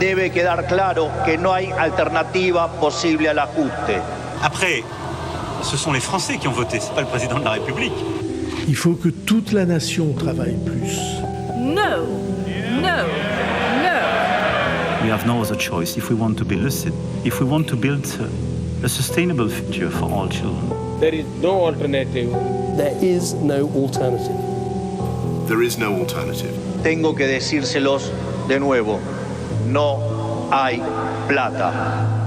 debe quedar claro que no hay alternativa posible al ajuste. Après, ce sont les Français qui ont voté, c'est pas le président de la République. Il faut que toute la nation travaille plus. No, no, no. We have no other choice if we want to be lucid, if we want to build a sustainable future for all children. There is no alternative. There is no alternative. There is no alternative. Tengo que decírselos de nuevo, no hay plata.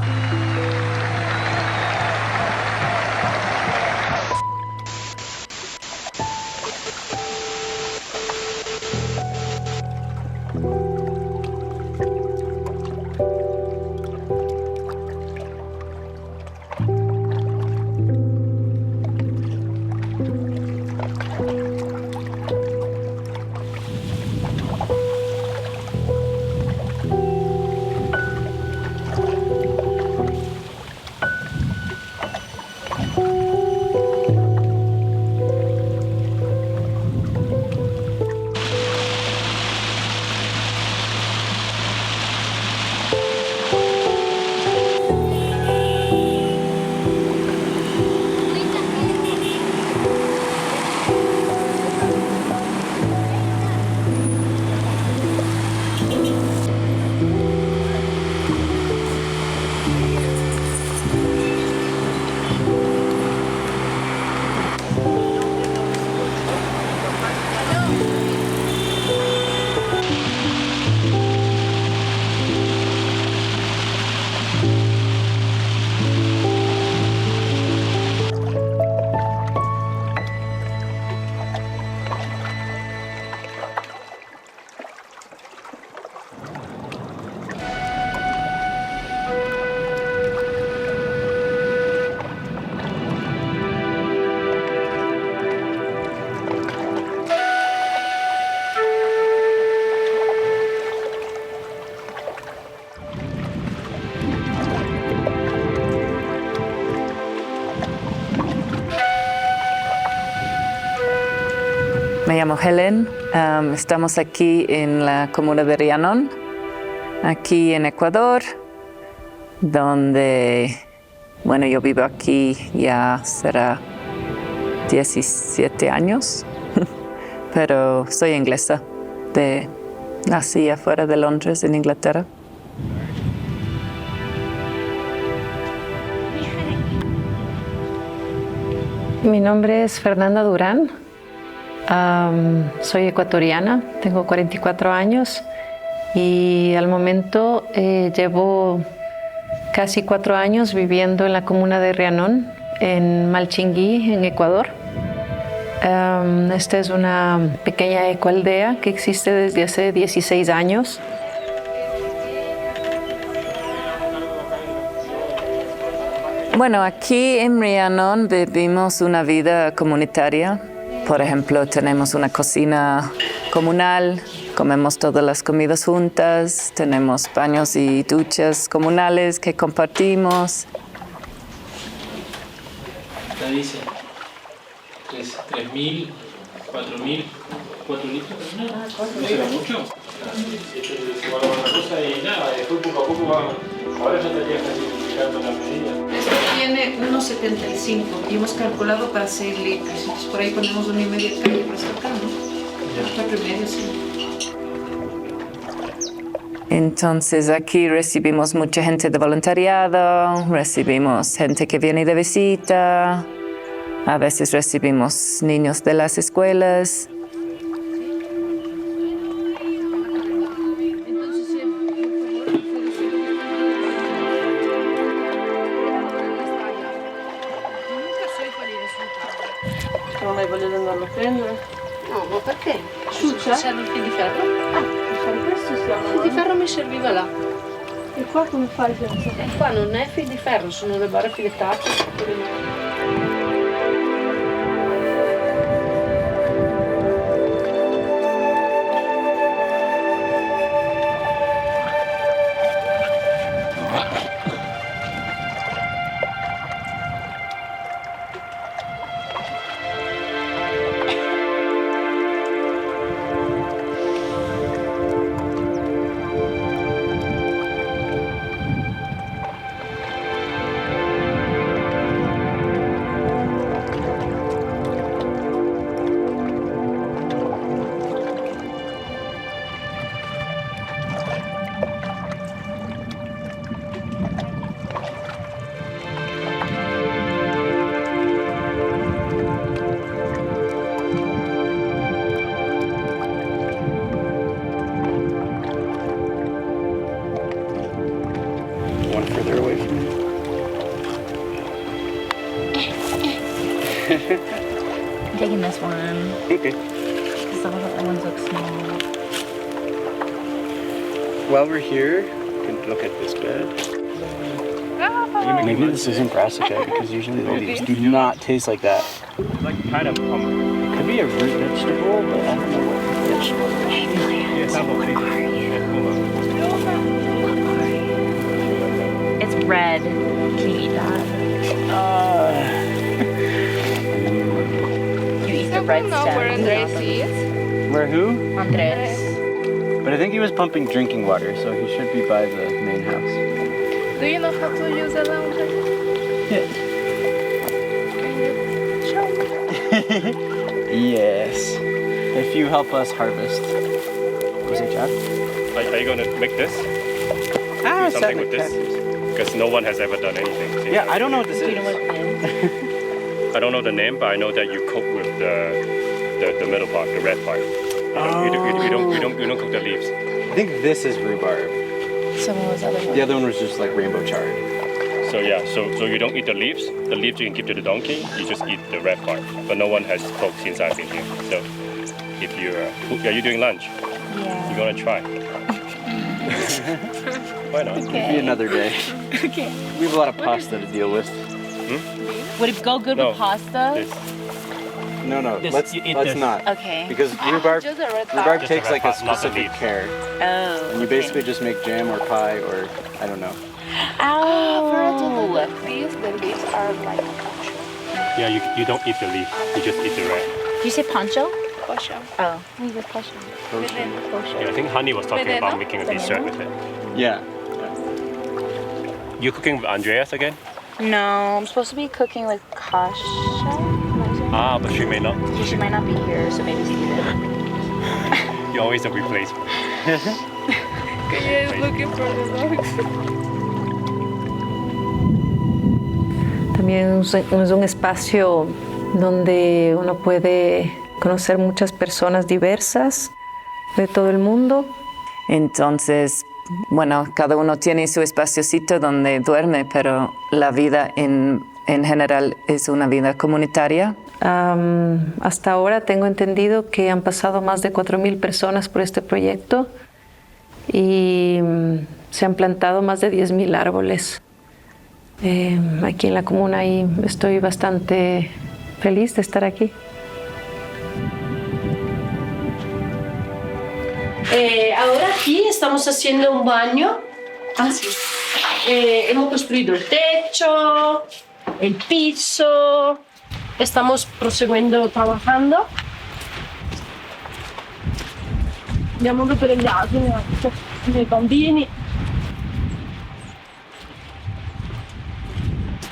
Me llamo Helen, estamos aquí en la comuna de Rianón, aquí en Ecuador, donde, bueno, yo vivo aquí ya será 17 años, pero soy inglesa, nací afuera de Londres, en Inglaterra. Mi nombre es Fernanda Durán. Soy ecuatoriana, tengo 44 años y al momento llevo casi 4 años viviendo en la comuna de Rianón, en Malchinguí, en Ecuador. Esta es una pequeña ecoaldea que existe desde hace 16 años. Bueno, aquí en Rianón vivimos una vida comunitaria. Por ejemplo, tenemos una cocina comunal, comemos todas las comidas juntas, tenemos baños y duchas comunales que compartimos. La dice 3.000, 4.000, 4 litros. ¿No se va mucho? Se va a una cosa y nada, después poco a poco va. Ahora ya estaría casi la medida. Esto tiene 1,75 y hemos calculado para 6 litros. Entonces por ahí ponemos 1,5 calle para sacar, ¿no? 4,5, sí. Entonces aquí recibimos mucha gente de voluntariado, recibimos gente que viene de visita, a veces recibimos niños de las escuelas. Non hai voglia di andarlo a prendere? No, ma perché? Ciuccia? Serve il fil di ferro? Questo siamo. Il fil di ferro mi serviva là. E qua come fai senza? E qua non è fil di ferro, sono le barre filettate. I'm taking this one. Okay. Some of the other ones look small. While we're here, you can look at this bed. Maybe this isn't brassica because usually the leaves do not taste like that. It's like kind of pumpkin. It could be a root vegetable, but I don't know what root vegetable it is. It's red. Can you eat that? You eat the red stem. Where Andres is? Where who? Andres. But I think he was pumping drinking water, so he should be by the main house. Do you know how to use a laundry? Yes. If you help us harvest. Was it Jack? Are you going to make this? Ah, Do something with this? Because no one has ever done anything. Yeah, I don't know what this Do is. you know what it is? I don't know the name, but I know that you cook with the middle part, the red part. You don't cook the leaves. I think this is rhubarb. Some of those other ones. The other one was just like rainbow chard. So yeah, so you don't eat the leaves. The leaves you can keep to the donkey. You just eat the red part. But no one has cooked since I've been here. So if you're, are you doing lunch? Yeah. You're gonna try. Why not? Maybe another day. Okay. We have a lot of pasta to deal with. Would it go good No. with pasta? This. No, This, let's you eat let's this. not. Okay. Because rhubarb Just the red rhubarb Just the takes red like a part, not the specific leaves. care. Oh. And you basically just make jam or pie or I don't know. Ow. These, the leaves are like Yeah, you don't eat the leaf. You just eat the red. Did you say poncho? kosher. Oh. We said poncho. Yeah, I think Honey was talking about making a dessert with it. Yeah. You cooking with Andreas again? No, I'm supposed to be cooking with Kasha. Ah, but she may not. She might not be here, so maybe Steven. You're always a replacement. Kaya is looking for the dogs. También es un espacio donde uno puede conocer muchas personas diversas de todo el mundo. Entonces, bueno, cada uno tiene su espaciocito donde duerme, pero la vida en general es una vida comunitaria. Hasta ahora tengo entendido que han pasado más de 4,000 personas por este proyecto y se han plantado más de 10,000 árboles aquí en la comuna y estoy bastante feliz de estar aquí. Ahora aquí estamos haciendo un baño. Ah, sí. Hemos construido el techo, el piso. Estamos proseguendo trabajando. Andiamo per gli asini, i bambini.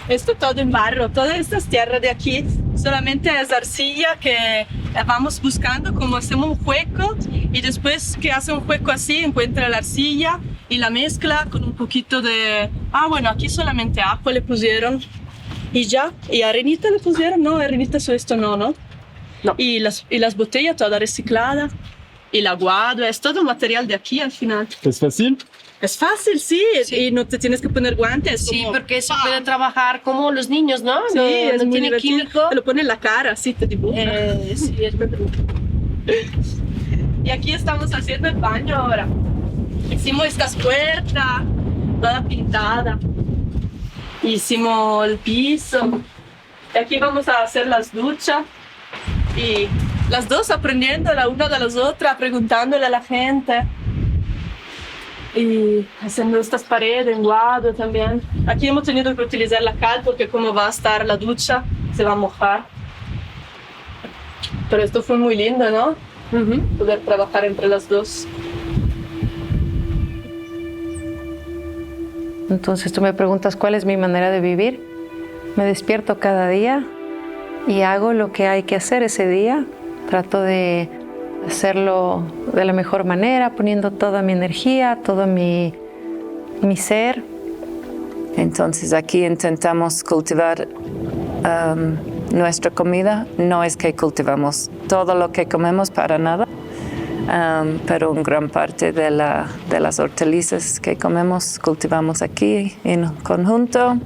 Esto todo en barro, todas estas tierras de aquí solamente es arcilla que vamos buscando como hacemos un hueco y después que hace un hueco así encuentra la arcilla y la mezcla con un poquito de... Ah, bueno, aquí solamente agua le pusieron y ya. ¿Y arenita le pusieron? No, arenita sobre esto no, ¿no? No. Y las botellas toda reciclada y el aguado, es todo material de aquí al final. ¿Es fácil? Es fácil, sí, y no te tienes que poner guantes. Sí, como, porque se puede trabajar como los niños, ¿no? Sí, no, es no muy tiene divertido. químico. Te lo pone en la cara, así te dibuja. Sí, es verdad. Y aquí estamos haciendo el baño ahora. Hicimos estas puertas, toda pintada. Hicimos el piso. Y aquí vamos a hacer las duchas. Y las dos aprendiendo la una de las otras, preguntándole a la gente. Y haciendo estas paredes en guado también. Aquí hemos tenido que utilizar la cal porque como va a estar la ducha, se va a mojar. Pero esto fue muy lindo, ¿no? Poder trabajar entre las dos. Entonces tú me preguntas cuál es mi manera de vivir. Me despierto cada día y hago lo que hay que hacer ese día. Trato de hacerlo de la mejor manera, poniendo toda mi energía, todo mi ser. Entonces aquí intentamos cultivar nuestra comida. No es que cultivamos todo lo que comemos para nada, pero una gran parte de las hortalizas que comemos cultivamos aquí en conjunto.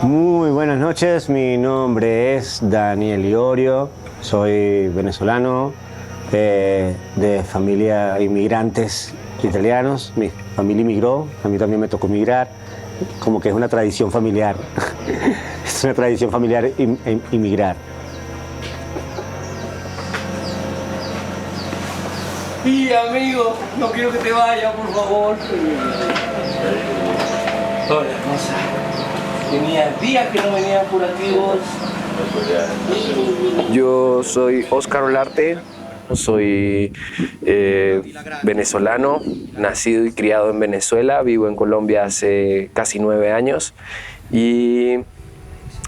Muy buenas noches, mi nombre es Daniel Iorio, soy venezolano, de familia inmigrantes italianos. Mi familia inmigró, a mí también me tocó migrar, como que es una tradición familiar, es una tradición familiar inmigrar. Y amigo, no quiero que te vayas, por favor. Hola, hermosa. Tenía días que no venían por aquí vos. Yo soy Óscar Olarte, soy venezolano, nacido y criado en Venezuela, vivo en Colombia hace casi 9 años y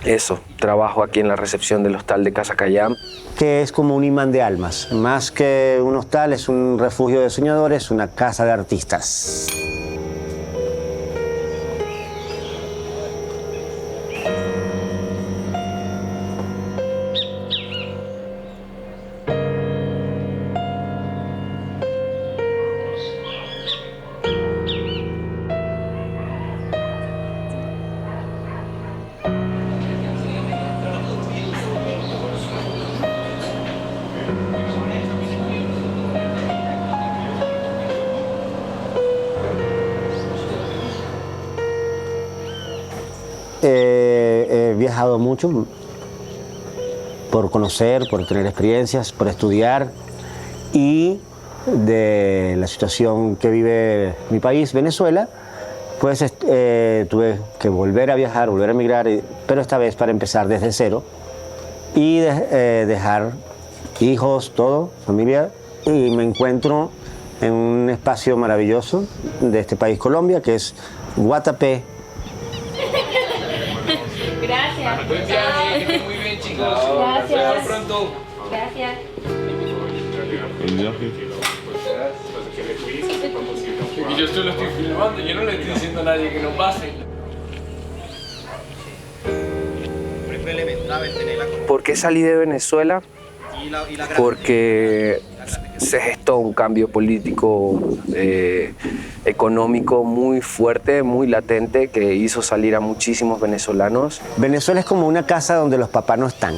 eso, trabajo aquí en la recepción del hostal de Casa Cayam. Que es como un imán de almas, más que un hostal, es un refugio de soñadores, una casa de artistas. He viajado mucho por conocer, por tener experiencias, por estudiar, y de la situación que vive mi país, Venezuela, pues tuve que volver a viajar, volver a emigrar, pero esta vez para empezar desde cero y dejar hijos, todo, familia, y me encuentro en un espacio maravilloso de este país, Colombia, que es Guatapé. Gracias. Buen viaje, que estén muy bien, chicos. Gracias. Nos vemos pronto. Gracias. Y yo esto lo estoy filmando, yo no le estoy diciendo a nadie que no pase. ¿Por qué salí de Venezuela? Porque se gestó un cambio político, económico muy fuerte, muy latente, que hizo salir a muchísimos venezolanos. Venezuela es como una casa donde los papás no están.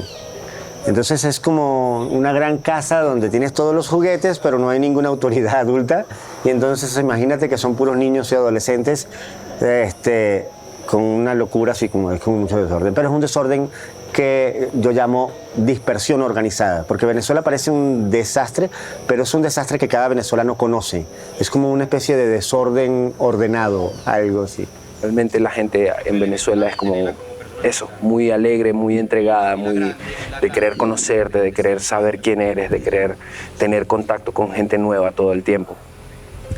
Entonces es como una gran casa donde tienes todos los juguetes, pero no hay ninguna autoridad adulta. Y entonces imagínate que son puros niños y adolescentes con una locura así, como es con mucho desorden. Pero es un desorden que yo llamo dispersión organizada, porque Venezuela parece un desastre, pero es un desastre que cada venezolano conoce. Es como una especie de desorden ordenado, algo así. Realmente la gente en Venezuela es como eso, muy alegre, muy entregada, muy de querer conocerte, de querer saber quién eres, de querer tener contacto con gente nueva todo el tiempo.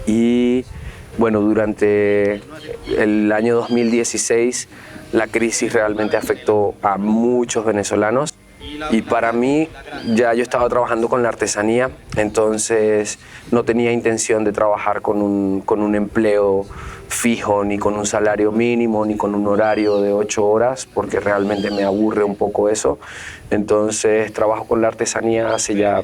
Y bueno, durante el año 2016 la crisis realmente afectó a muchos venezolanos y para mí ya yo estaba trabajando con la artesanía, entonces no tenía intención de trabajar con un empleo fijo, ni con un salario mínimo, ni con un horario de 8 horas, porque realmente me aburre un poco eso. Entonces trabajo con la artesanía hace ya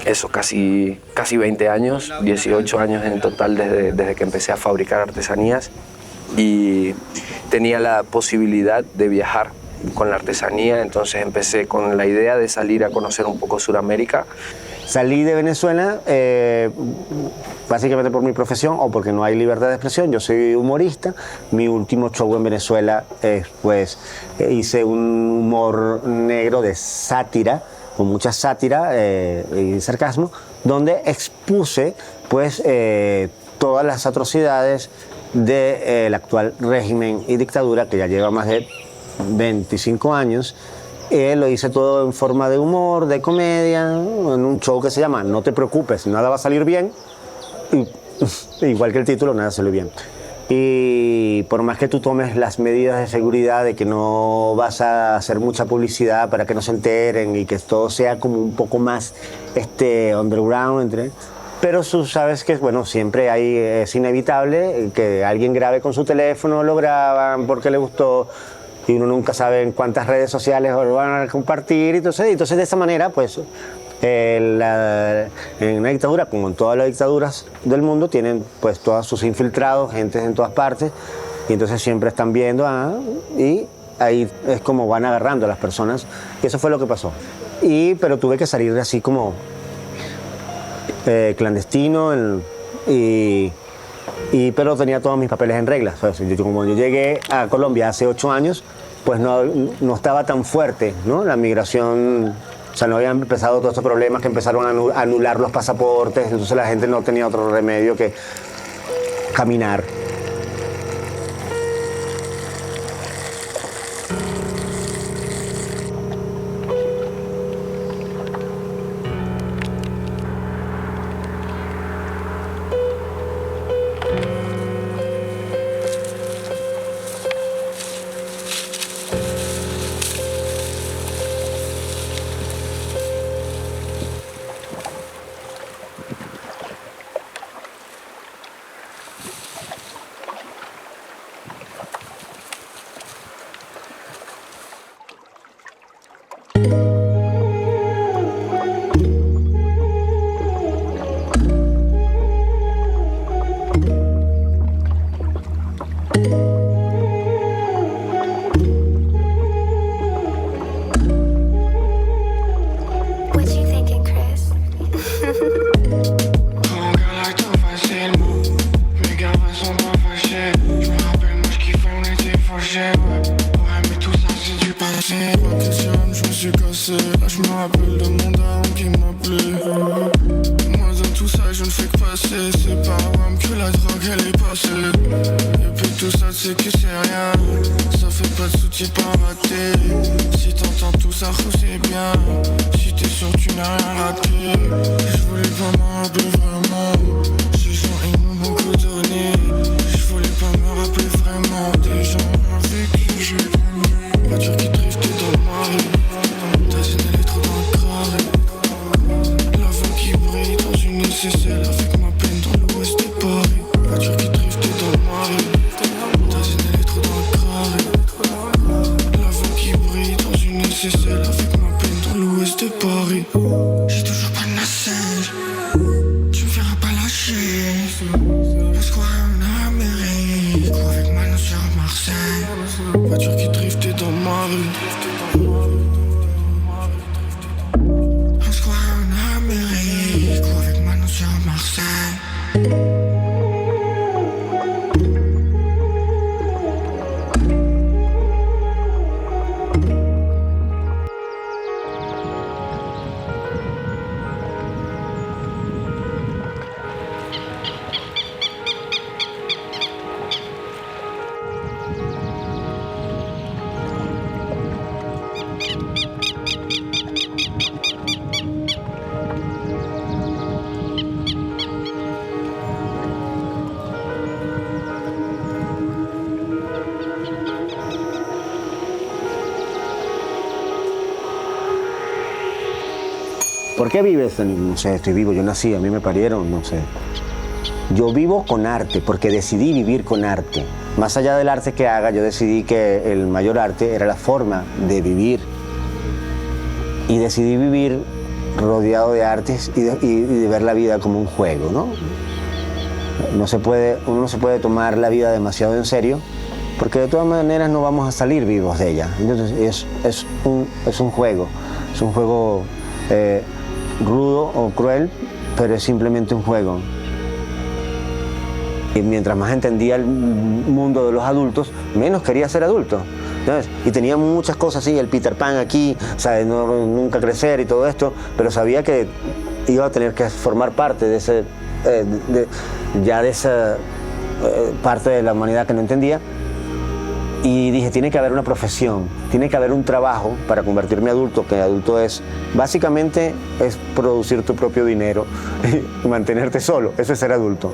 eso, casi 20 años, 18 años en total desde que empecé a fabricar artesanías, y tenía la posibilidad de viajar con la artesanía, entonces empecé con la idea de salir a conocer un poco Sudamérica. Salí de Venezuela básicamente por mi profesión o porque no hay libertad de expresión. Yo soy humorista. Mi último show en Venezuela, pues hice un humor negro de sátira, con mucha sátira y sarcasmo, donde expuse pues todas las atrocidades del actual régimen y dictadura que ya lleva más de 25 años. Lo hice todo en forma de humor, de comedia, en un show que se llama No te preocupes, nada va a salir bien. Igual que el título, nada sale bien. Y por más que tú tomes las medidas de seguridad de que no vas a hacer mucha publicidad para que no se enteren y que todo sea como un poco más underground, pero tú sabes que bueno, siempre es inevitable que alguien grabe con su teléfono, lo graban porque le gustó, y uno nunca sabe en cuántas redes sociales lo van a compartir. Entonces de esa manera, pues, en una dictadura, como en todas las dictaduras del mundo, tienen pues todos sus infiltrados, gente en todas partes, y entonces siempre están viendo y ahí es como van agarrando a las personas. Y eso fue lo que pasó. Pero tuve que salir así como clandestino pero tenía todos mis papeles en regla. O sea, como yo llegué a Colombia hace 8 años, pues no estaba tan fuerte, ¿no? La migración, o sea, no habían empezado todos estos problemas que empezaron a anular los pasaportes, entonces la gente no tenía otro remedio que caminar. ¿Por qué vives? No sé, estoy vivo, yo nací, a mí me parieron, no sé. Yo vivo con arte, porque decidí vivir con arte. Más allá del arte que haga, yo decidí que el mayor arte era la forma de vivir. Y decidí vivir rodeado de artes y de ver la vida como un juego, ¿no? Uno no se puede tomar la vida demasiado en serio, porque de todas maneras no vamos a salir vivos de ella. Entonces es un juego rudo o cruel, pero es simplemente un juego. Y mientras más entendía el mundo de los adultos, menos quería ser adulto. ¿Sabes? Y tenía muchas cosas así, el Peter Pan aquí, ¿sabes? Nunca crecer y todo esto, pero sabía que iba a tener que formar parte de esa parte de la humanidad que no entendía. Y dije, tiene que haber una profesión, tiene que haber un trabajo para convertirme en adulto, que adulto básicamente es producir tu propio dinero y mantenerte solo, eso es ser adulto.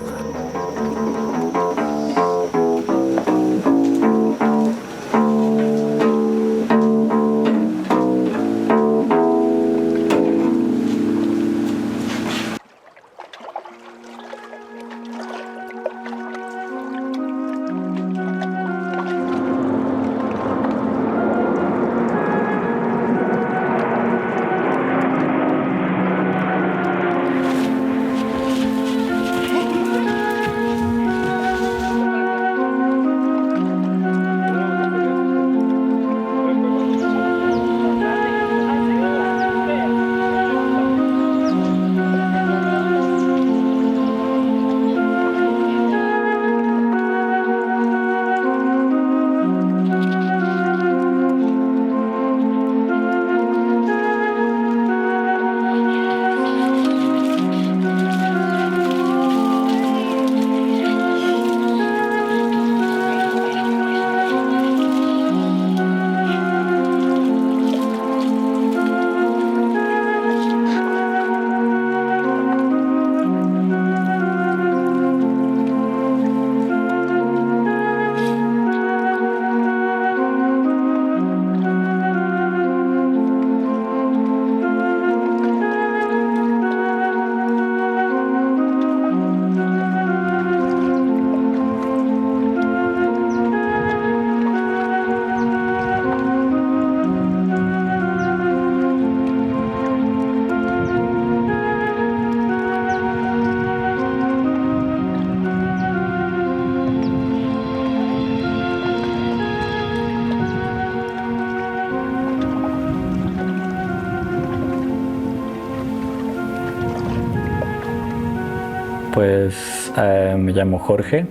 Pues me llamo Jorge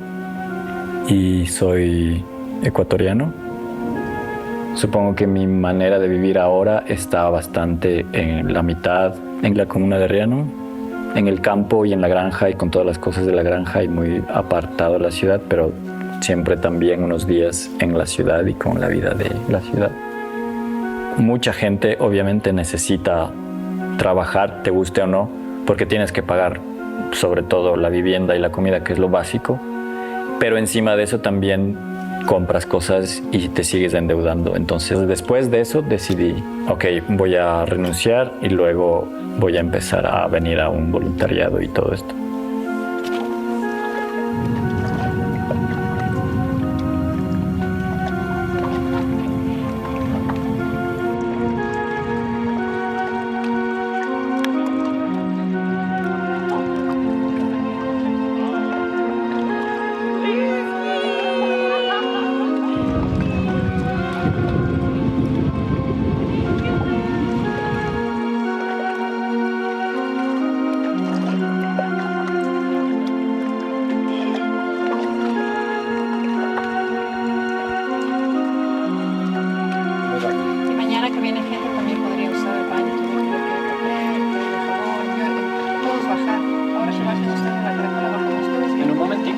y soy ecuatoriano. Supongo que mi manera de vivir ahora está bastante en la mitad, en la comuna de Rianón, en el campo y en la granja y con todas las cosas de la granja y muy apartado de la ciudad, pero siempre también unos días en la ciudad y con la vida de la ciudad. Mucha gente obviamente necesita trabajar, te guste o no, porque tienes que pagar sobre todo la vivienda y la comida, que es lo básico, pero encima de eso también compras cosas y te sigues endeudando. Entonces después de eso decidí, ok, voy a renunciar y luego voy a empezar a venir a un voluntariado y todo esto.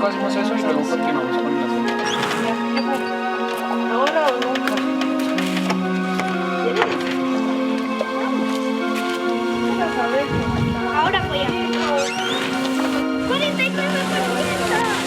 Hacemos eso y luego continuamos con la ¿Ahora o nunca? Ahora voy a hacer 49%.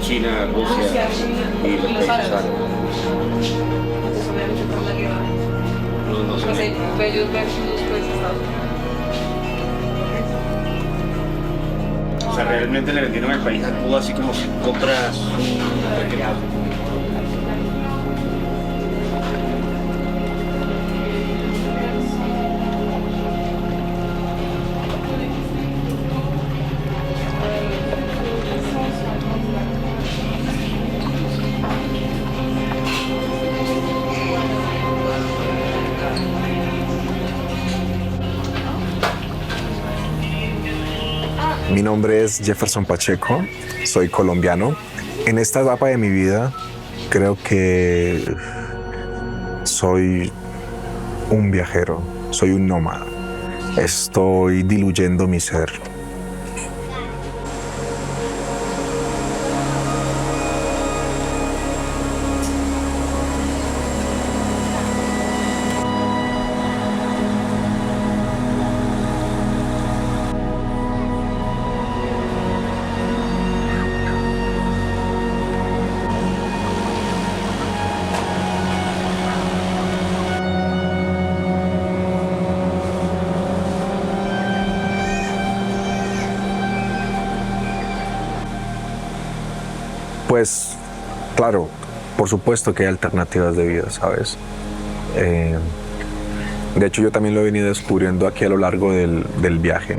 China, Rusia y los países árabes. No sé. Ellos versus después de Estados Unidos. O sea, realmente le vendieron el país a Cuba así como si compras un recreado. Mi nombre es Jefferson Pacheco, soy colombiano. En esta etapa de mi vida creo que soy un viajero, soy un nómada. Estoy diluyendo mi ser. Pues, claro, por supuesto que hay alternativas de vida, ¿sabes? De hecho, yo también lo he venido descubriendo aquí a lo largo del viaje.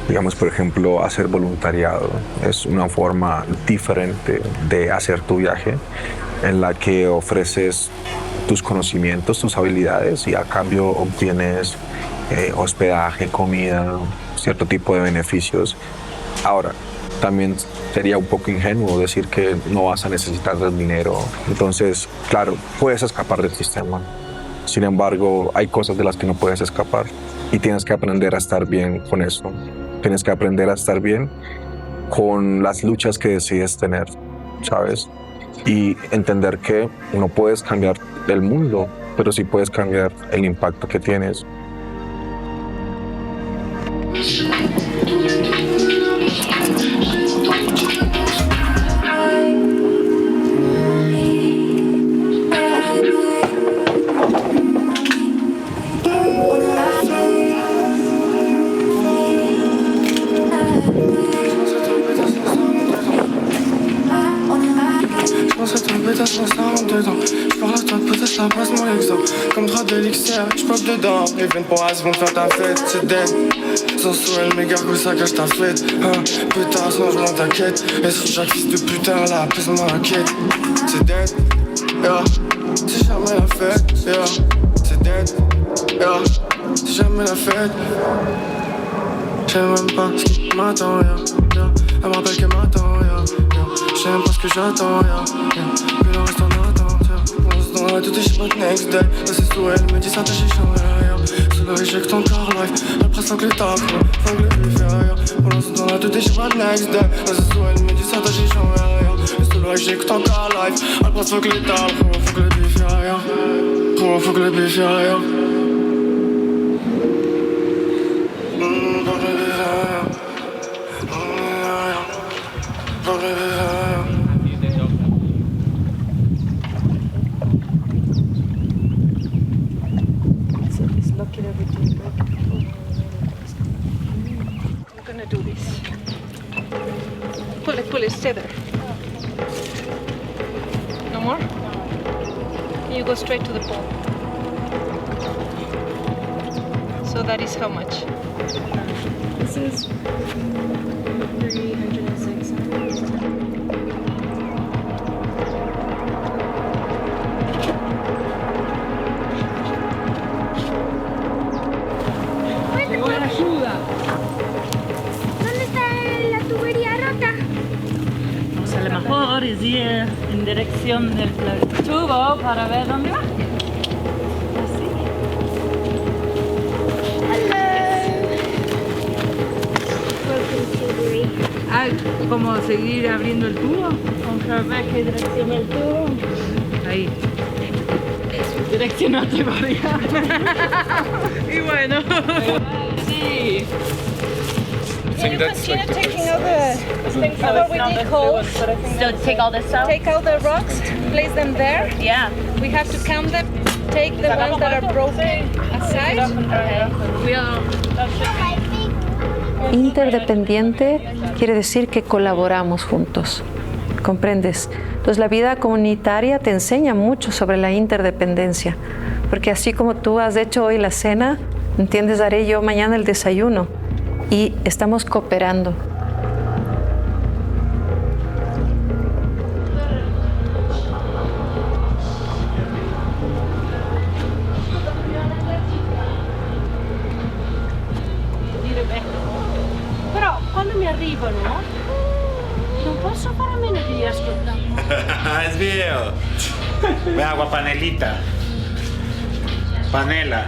Digamos, por ejemplo, hacer voluntariado es una forma diferente de hacer tu viaje, en la que ofreces tus conocimientos, tus habilidades y a cambio obtienes hospedaje, comida, cierto tipo de beneficios. Ahora, también sería un poco ingenuo decir que no vas a necesitar del dinero. Entonces, claro, puedes escapar del sistema. Sin embargo, hay cosas de las que no puedes escapar y tienes que aprender a estar bien con eso. Tienes que aprender a estar bien con las luchas que decides tener, ¿sabes? Y entender que no puedes cambiar el mundo, pero sí puedes cambiar el impacto que tienes. Ça passe mon exemple, comme trop d'élixir, j'pop dedans. Les veines pour as vont faire ta fête, c'est dead. Sans souhait, mes gargouilles ça cache ta fête. Putain, sinon j'm'en t'inquiète. Et sur chaque fils de putain, là, pèse-moi la quête. C'est dead, yeah. C'est jamais la fête, yeah. C'est dead, yeah. C'est jamais la fête. J'sais même pas ce qui m'attend, yeah. Elle me rappelle qu'elle m'attend, yeah. J'sais même pas ce que j'attends, yeah. Puis le reste en attente, yeah. Tout est chez moi next day. Là c'est sous elle, me dit ça t'a chiché, yeah. C'est le reject encore life. Elle presse que les tables, faut que le bif, yeah. Pour l'instant là tout est chez moi next day. Là c'est sous elle, me dit ça t'a chiché, yeah. C'est le reject encore life. Elle presse que les tables, faut que le bif, yeah. Faut que le bif, yeah. Pull it, stay there. No more? You go straight to the pole. So that is how much? This is 306. Ayuda. ¿Dónde está la tubería rota? Pues a lo mejor ir en dirección del tubo para ver dónde va. Así. Ah, ¿cómo seguir abriendo el tubo? Para ver qué dirección el tubo. Ahí. Dirección a tubería. Y bueno. Sí. Can you continue taking all the things out? We dig holes. So take all this out? Take all the rocks, place them there. Yeah. We have to count them. Take the ones that are broken aside. Interdependiente quiere decir que colaboramos juntos. ¿Comprendes? Entonces la vida comunitaria te enseña mucho sobre la interdependencia. Porque así como tú has hecho hoy la cena, ¿entiendes? Haré yo mañana el desayuno. Y estamos cooperando. Però quando mi arrivano non posso fare a meno di ascoltare. Es video. Ve agua panelita. Panela.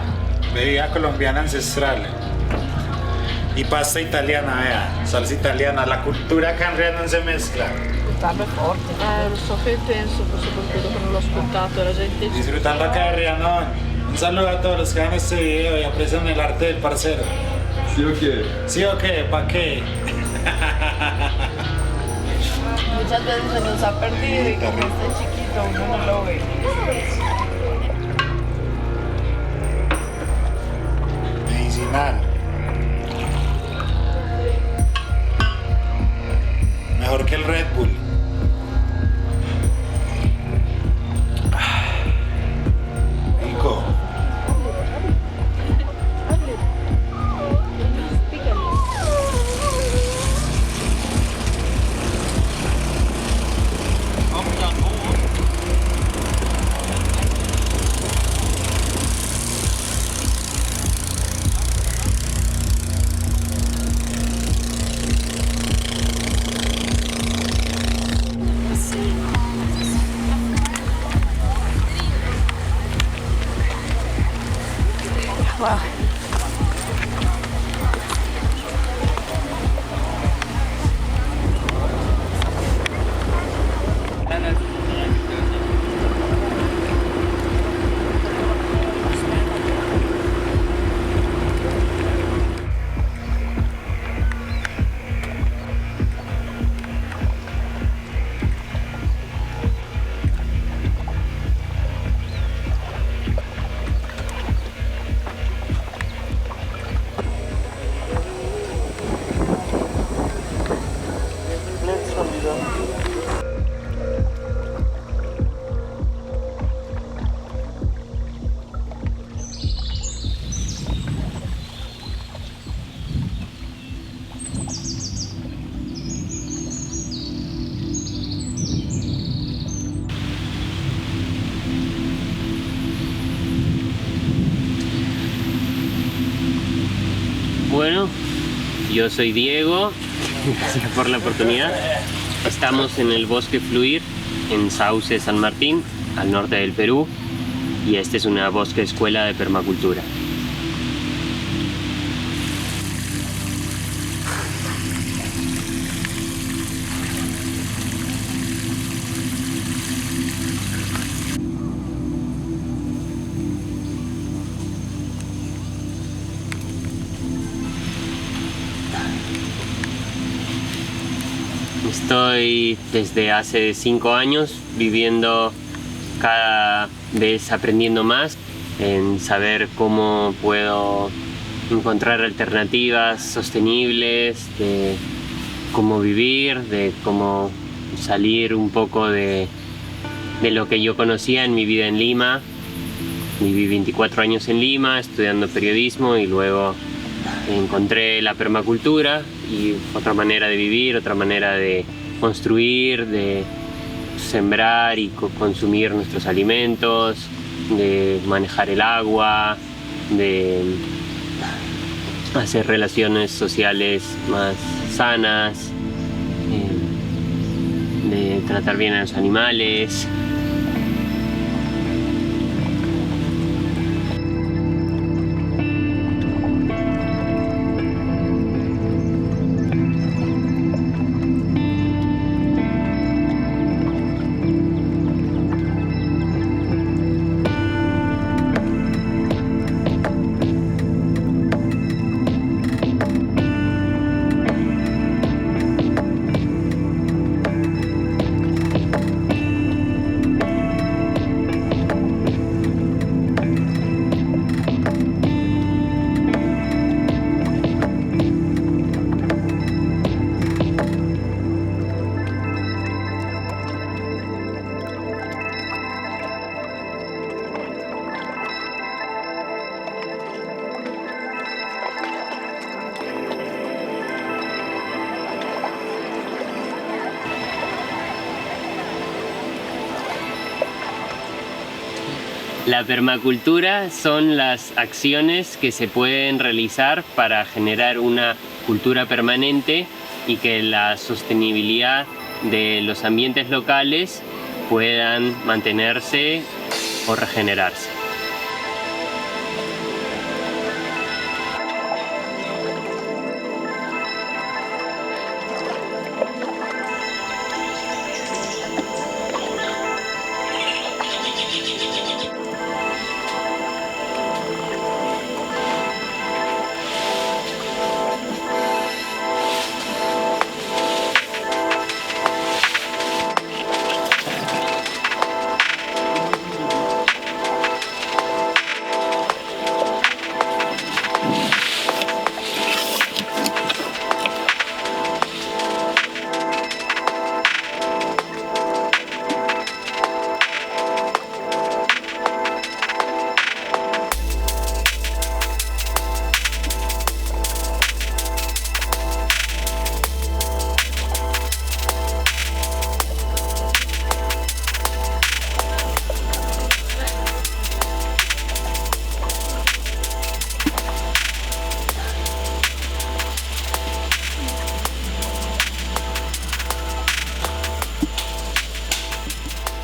Bebida colombiana ancestral. Y pasta italiana, vea. Salsa italiana. La cultura acá en Rhiannon se mezcla. Parla forte. Lo so che penso, soprattutto che non l'ho ascoltato, la gente... Disfrutando acá de Rhiannon. Un saludo a todos los que ven este video y aprecian el arte del parcero. ¿Sí o qué? ¿Sí o qué? ¿Pa' qué? Muchas veces se nos ha perdido y como está chiquito uno no lo ve. Medicinal. Mejor que el Red Bull. Rico. Wow. Bueno, yo soy Diego, gracias por la oportunidad. Estamos en el Bosque Fluir, en Sauce, San Martín, al norte del Perú, y esta es una bosque escuela de permacultura. Estoy desde hace 5 años viviendo cada vez aprendiendo más en saber cómo puedo encontrar alternativas sostenibles, de cómo vivir, de cómo salir un poco de lo que yo conocía en mi vida en Lima. Viví 24 años en Lima estudiando periodismo y luego encontré la permacultura y otra manera de vivir, otra manera de construir, de sembrar y consumir nuestros alimentos, de manejar el agua, de hacer relaciones sociales más sanas, de tratar bien a los animales. La permacultura son las acciones que se pueden realizar para generar una cultura permanente y que la sostenibilidad de los ambientes locales puedan mantenerse o regenerarse.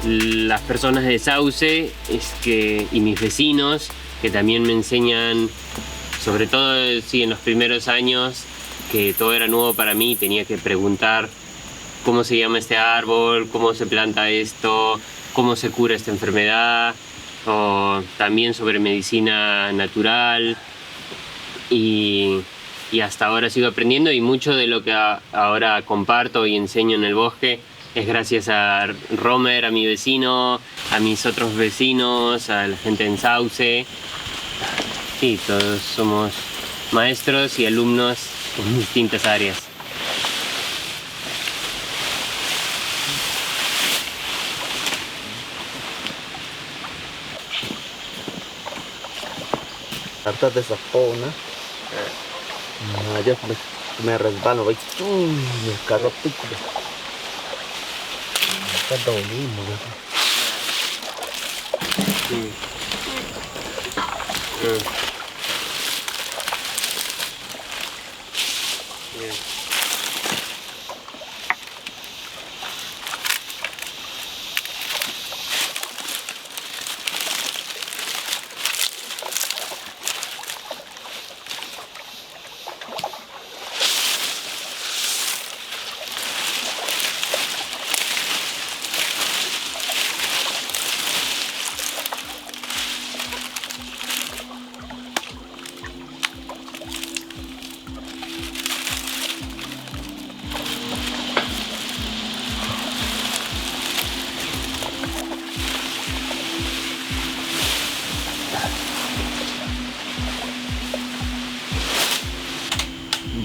Las personas de Sauce y mis vecinos que también me enseñan, sobre todo sí, en los primeros años, que todo era nuevo para mí, tenía que preguntar cómo se llama este árbol, cómo se planta esto, cómo se cura esta enfermedad, o también sobre medicina natural, y hasta ahora sigo aprendiendo, y mucho de lo que ahora comparto y enseño en el bosque es gracias a Romer, a mi vecino, a mis otros vecinos, a la gente en Sauce. Sí, todos somos maestros y alumnos en distintas áreas. Hartas de sapona. Yo me resbalo, voy. El carro pico. Está todo mismo. Sí.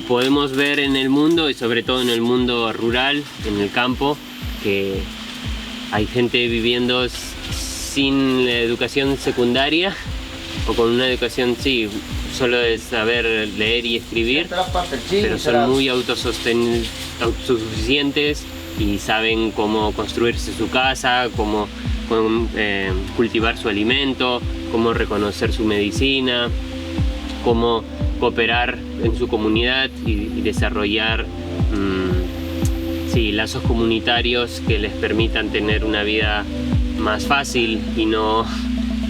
Podemos ver en el mundo, y sobre todo en el mundo rural, en el campo, que hay gente viviendo sin la educación secundaria o con una educación, sí, solo de saber leer y escribir, pero son muy autosuficientes y saben cómo construirse su casa, cómo cultivar su alimento, cómo reconocer su medicina, cómo cooperar en su comunidad y desarrollar sí, lazos comunitarios que les permitan tener una vida más fácil y no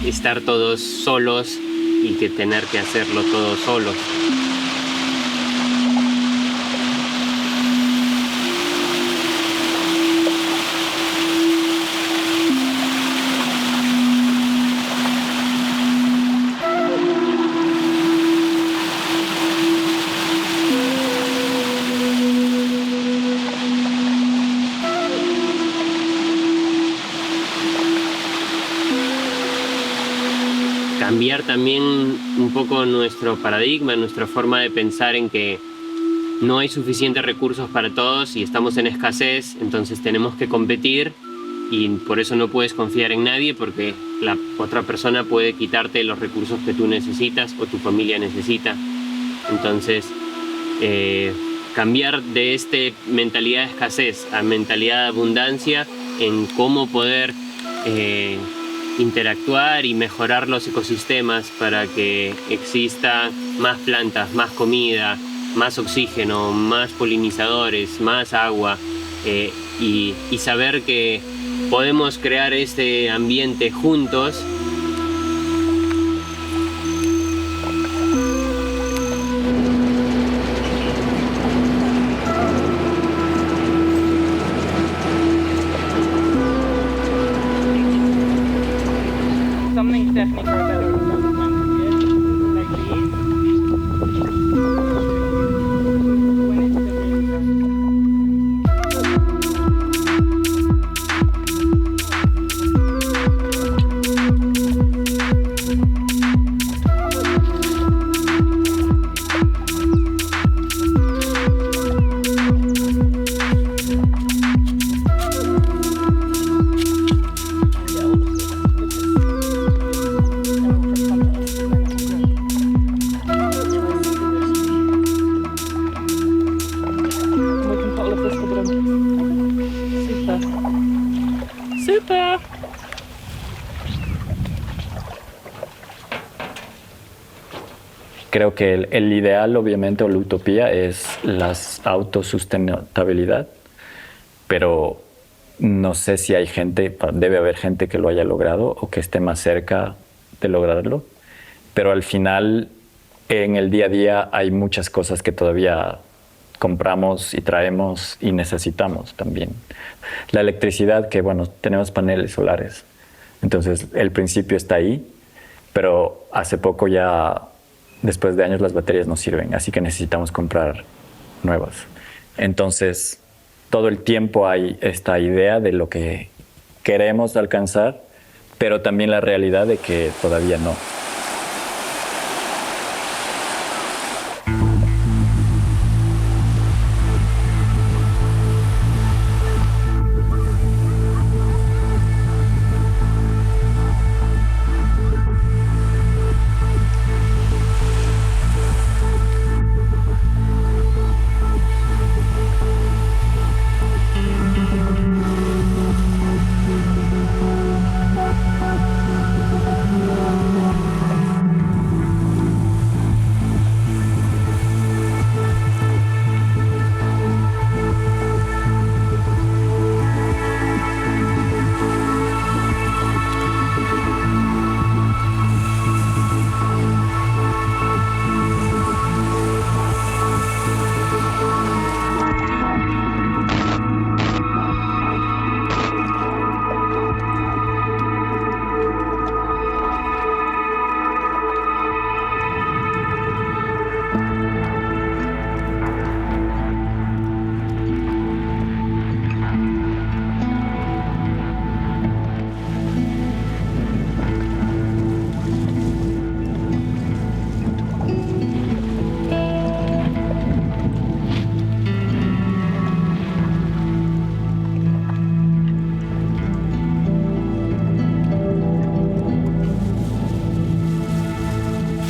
estar todos solos y que tener que hacerlo todos solos. Cambiar también un poco nuestro paradigma, nuestra forma de pensar en que no hay suficientes recursos para todos y estamos en escasez, entonces tenemos que competir y por eso no puedes confiar en nadie porque la otra persona puede quitarte los recursos que tú necesitas o tu familia necesita. Entonces, cambiar de esta mentalidad de escasez a mentalidad de abundancia en cómo poder interactuar y mejorar los ecosistemas para que exista más plantas, más comida, más oxígeno, más polinizadores, más agua y saber que podemos crear este ambiente juntos. Something technical better. Super. Creo que el ideal, obviamente, o la utopía es la autosustentabilidad, pero no sé si hay gente, debe haber gente que lo haya logrado o que esté más cerca de lograrlo. pero al final en el día a día hay muchas cosas que todavía compramos y traemos y necesitamos también. La electricidad, que bueno, tenemos paneles solares, entonces el principio está ahí, pero hace poco ya, después de años, las baterías no sirven, así que necesitamos comprar nuevas. Entonces, todo el tiempo hay esta idea de lo que queremos alcanzar, pero también la realidad de que todavía no.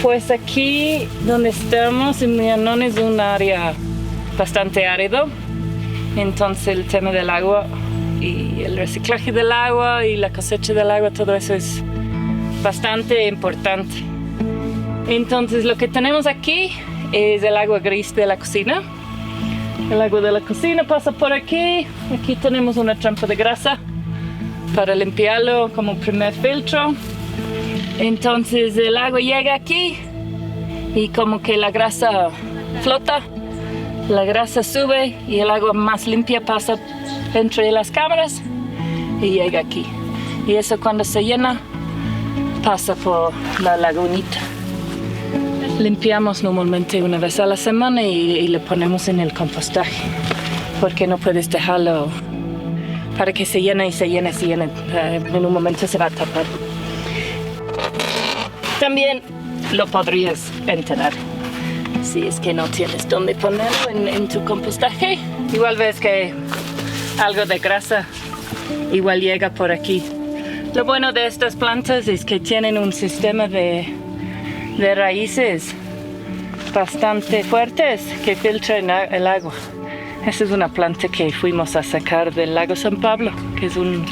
Pues aquí donde estamos en Rhiannon es un área bastante árido, entonces el tema del agua y el reciclaje del agua y la cosecha del agua, todo eso es bastante importante. Entonces lo que tenemos aquí es el agua gris de la cocina. El agua de la cocina pasa por aquí. Aquí tenemos una trampa de grasa para limpiarlo como primer filtro. Entonces el agua llega aquí y como que la grasa flota, la grasa sube y el agua más limpia pasa entre las cámaras y llega aquí. Y eso cuando se llena pasa por la lagunita. Limpiamos normalmente una vez a la semana y le ponemos en el compostaje porque no puedes dejarlo para que se llene y se llene, en un momento se va a tapar. También lo podrías enterrar si es que no tienes dónde ponerlo en tu compostaje. Igual ves que algo de grasa igual llega por aquí. Lo bueno de estas plantas es que tienen un sistema de raíces bastante fuertes que filtran el agua. Esta es una planta que fuimos a sacar del lago San Pablo, que es un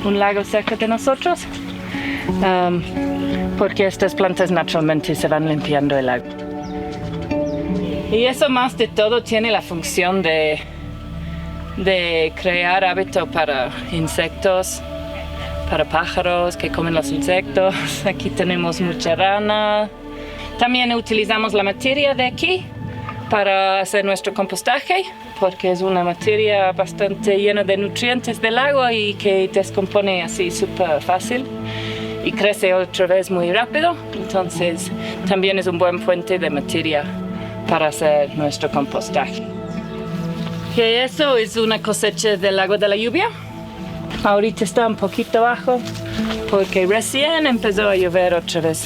lago cerca de nosotros. Porque estas plantas naturalmente se van limpiando el agua. Y eso más de todo tiene la función de crear hábito para insectos, para pájaros que comen los insectos. Aquí tenemos mucha rana. También utilizamos la materia de aquí para hacer nuestro compostaje, porque es una materia bastante llena de nutrientes del agua y que descompone así súper fácil. Y crece otra vez muy rápido, entonces también es un buen fuente de materia para hacer nuestro compostaje. Que eso es una cosecha del agua de la lluvia. Ahorita está un poquito bajo porque recién empezó a llover otra vez.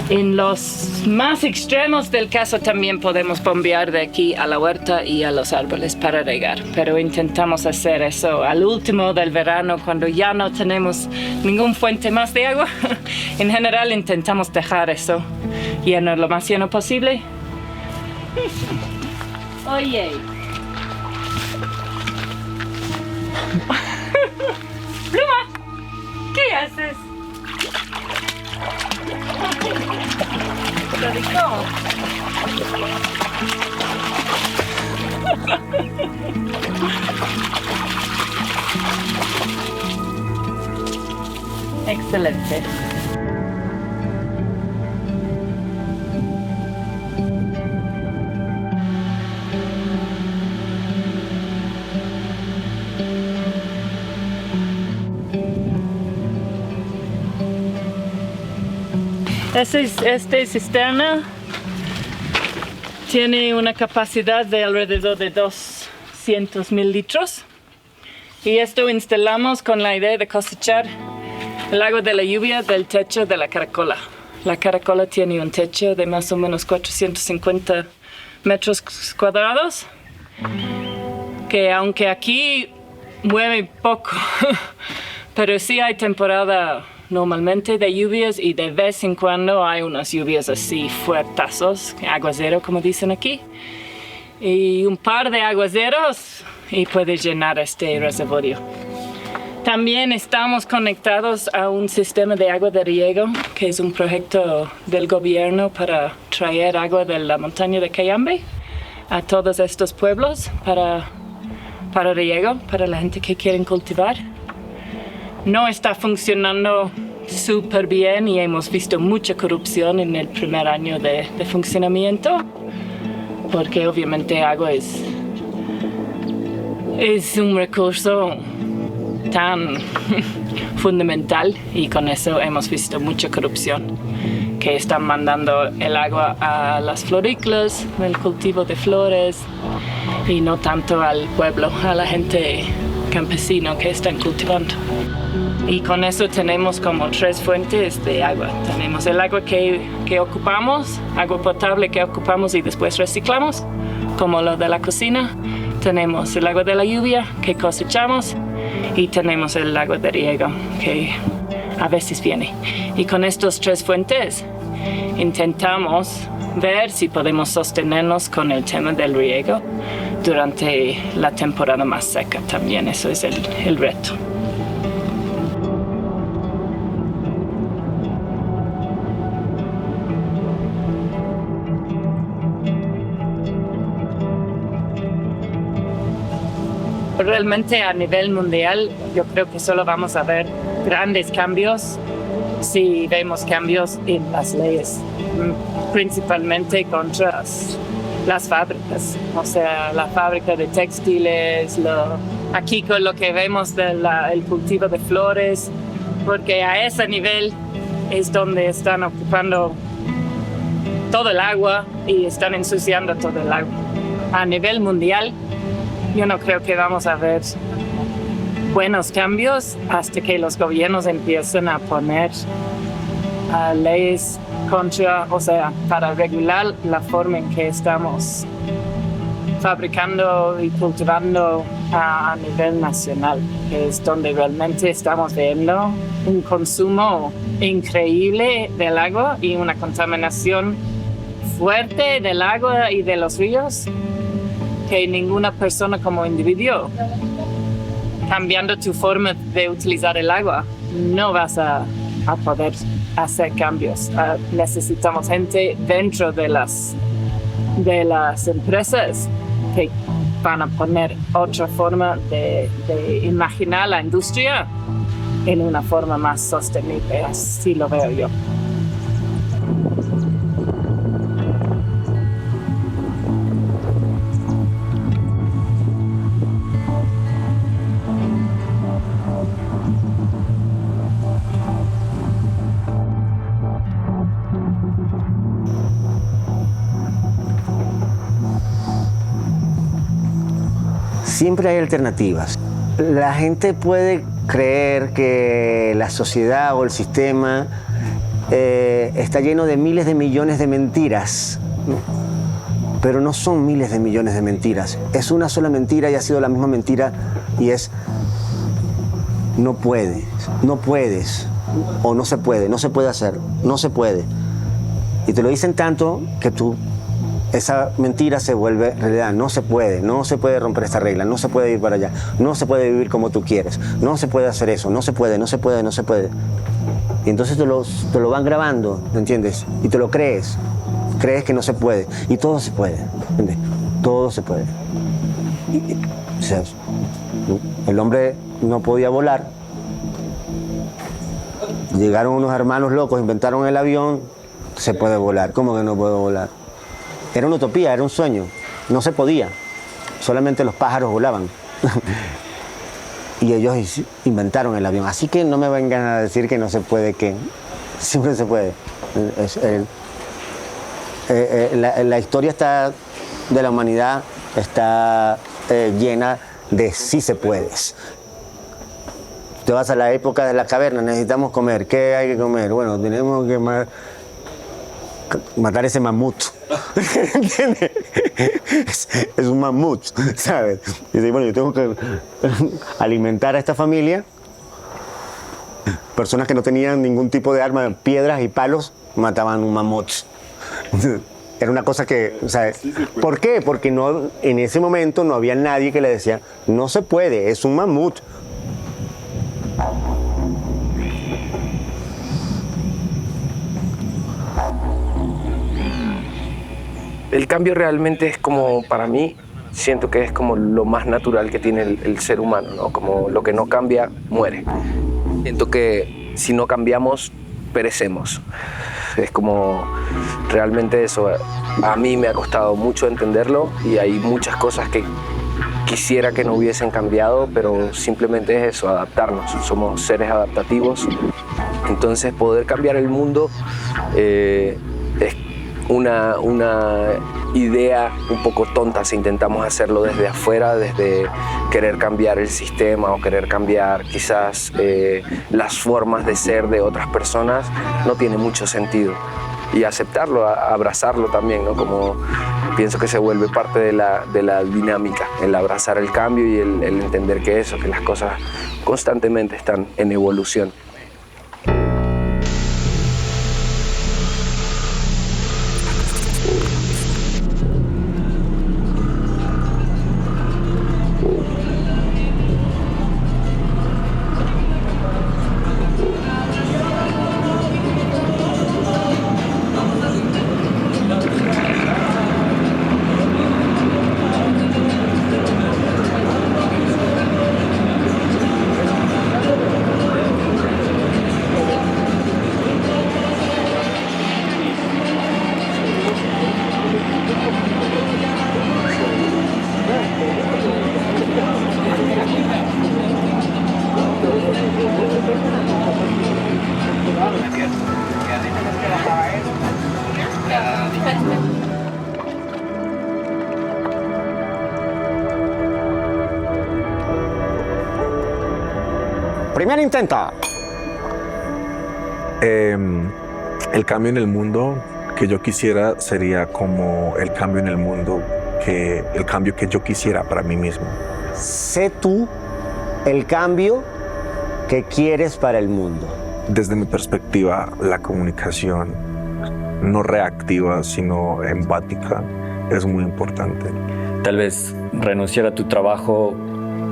En los más extremos del caso también podemos bombear de aquí a la huerta y a los árboles para regar, pero intentamos hacer eso al último del verano cuando ya no tenemos ningún fuente más de agua. En general intentamos dejar eso lleno, lo más lleno posible. Oye. Pluma, ¿qué haces? Excelente. Este cisterna tiene una capacidad de alrededor de 200,000 litros. Y esto instalamos con la idea de cosechar el agua de la lluvia del techo de la caracola. La caracola tiene un techo de más o menos 450 metros cuadrados, que aunque aquí mueve poco, pero sí hay temporada normalmente de lluvias y de vez en cuando hay unas lluvias así fuertazos, aguacero como dicen aquí, y un par de aguaceros y puede llenar este reservorio. También estamos conectados a un sistema de agua de riego, que es un proyecto del gobierno para traer agua de la montaña de Cayambe a todos estos pueblos para riego, para la gente que quieren cultivar. No está funcionando súper bien y hemos visto mucha corrupción en el primer año de funcionamiento, porque obviamente agua es un recurso tan fundamental y con eso hemos visto mucha corrupción, que están mandando el agua a las florícolas, el cultivo de flores y no tanto al pueblo, a la gente campesino que están cultivando. Y con eso tenemos como 3 fuentes de agua. Tenemos el agua que ocupamos, agua potable que ocupamos y después reciclamos, como lo de la cocina. Tenemos el agua de la lluvia que cosechamos y tenemos el agua de riego que a veces viene. Y con estas 3 fuentes intentamos ver si podemos sostenernos con el tema del riego durante la temporada más seca también. Eso es el reto. Realmente a nivel mundial yo creo que solo vamos a ver grandes cambios si vemos cambios en las leyes, principalmente contra las fábricas, o sea, la fábrica de textiles, aquí con lo que vemos del cultivo de flores, porque a ese nivel es donde están ocupando todo el agua y están ensuciando todo el agua. A nivel mundial, yo no creo que vamos a ver buenos cambios hasta que los gobiernos empiecen a poner leyes para regular la forma en que estamos fabricando y cultivando a nivel nacional, que es donde realmente estamos viendo un consumo increíble del agua y una contaminación fuerte del agua y de los ríos, que ninguna persona como individuo, cambiando tu forma de utilizar el agua, no vas a poder hacer cambios. Necesitamos gente dentro de las empresas que van a poner otra forma de imaginar la industria en una forma más sostenible. Así lo veo yo. Siempre hay alternativas. La gente puede creer que la sociedad o el sistema está lleno de miles de millones de mentiras, ¿no? Pero no son miles de millones de mentiras. Es una sola mentira y ha sido la misma mentira y es no puedes, o no se puede hacer, no se puede. Y te lo dicen tanto que esa mentira se vuelve realidad. No se puede romper esta regla, no se puede ir para allá, no se puede vivir como tú quieres, no se puede hacer eso, no se puede. Y entonces te lo van grabando, ¿me entiendes? Y te lo crees que no se puede. Y todo se puede, ¿entiendes? Todo se puede. O sea, el hombre no podía volar. Llegaron unos hermanos locos, inventaron el avión, se puede volar. ¿Cómo que no puedo volar? Era una utopía, era un sueño, no se podía, solamente los pájaros volaban. Y ellos inventaron el avión, así que no me vengan a decir que no se puede, que siempre se puede. La historia de la humanidad está llena de sí se puedes. Te vas a la época de la caverna, necesitamos comer. ¿Qué hay que comer? Bueno, tenemos que matar ese mamut. ¿Entiendes? Es un mamut, ¿sabes? Y dice, bueno, yo tengo que alimentar a esta familia. Personas que no tenían ningún tipo de arma, piedras y palos, mataban un mamut. Era una cosa que, o sea, ¿por qué? Porque no, en ese momento no había nadie que le decía, no se puede, es un mamut. El cambio realmente es como, para mí, siento que es como lo más natural que tiene el ser humano, ¿no? Como lo que no cambia, muere. Siento que si no cambiamos, perecemos. Es como realmente eso. A mí me ha costado mucho entenderlo y hay muchas cosas que quisiera que no hubiesen cambiado, pero simplemente es eso, adaptarnos. Somos seres adaptativos. Entonces poder cambiar el mundo es una idea un poco tonta si intentamos hacerlo desde afuera, desde querer cambiar el sistema o querer cambiar quizás las formas de ser de otras personas, no tiene mucho sentido. Y aceptarlo, abrazarlo también, ¿no? Como pienso que se vuelve parte de la dinámica, el abrazar el cambio y el entender que las cosas constantemente están en evolución. Primer intento. El cambio en el mundo que yo quisiera sería como el cambio en el mundo, el cambio que yo quisiera para mí mismo. Sé tú el cambio que quieres para el mundo. Desde mi perspectiva, la comunicación no reactiva, sino empática, es muy importante. Tal vez renunciar a tu trabajo,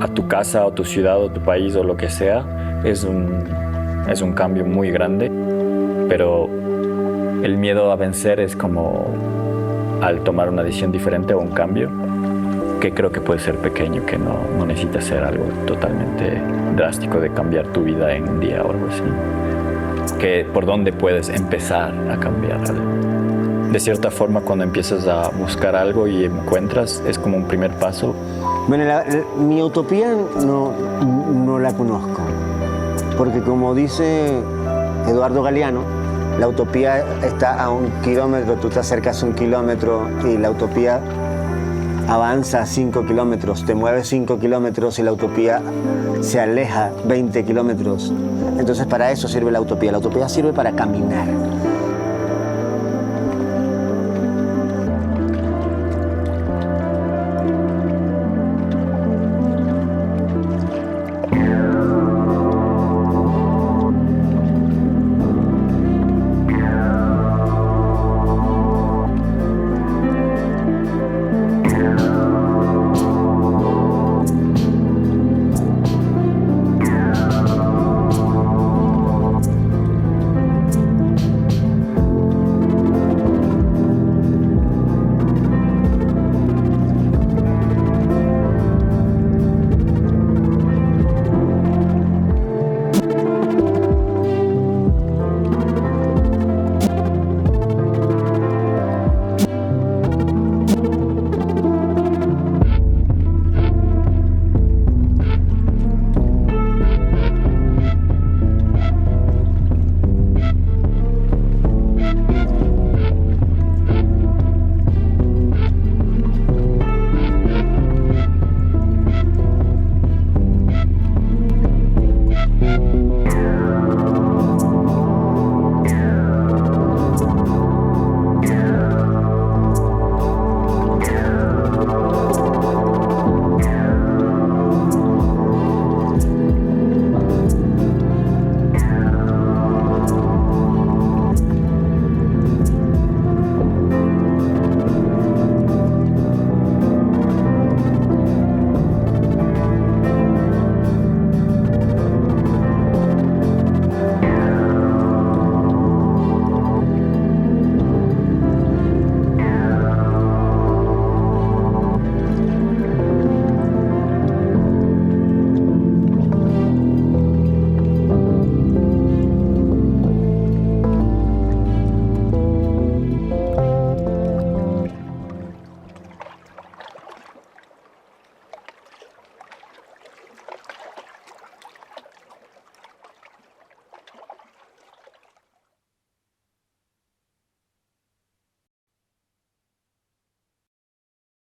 a tu casa o tu ciudad o tu país o lo que sea, es un cambio muy grande, pero el miedo a vencer es como al tomar una decisión diferente o un cambio, que creo que puede ser pequeño, que no necesita ser algo totalmente drástico de cambiar tu vida en un día o algo así. Que por dónde puedes empezar a cambiar algo. De cierta forma, cuando empiezas a buscar algo y encuentras, es como un primer paso. Bueno, mi utopía no la conozco, porque como dice Eduardo Galeano, la utopía está a 1 kilómetro, tú te acercas 1 kilómetro y la utopía avanza 5 kilómetros, te mueves 5 kilómetros y la utopía se aleja 20 kilómetros. Entonces para eso sirve la utopía sirve para caminar.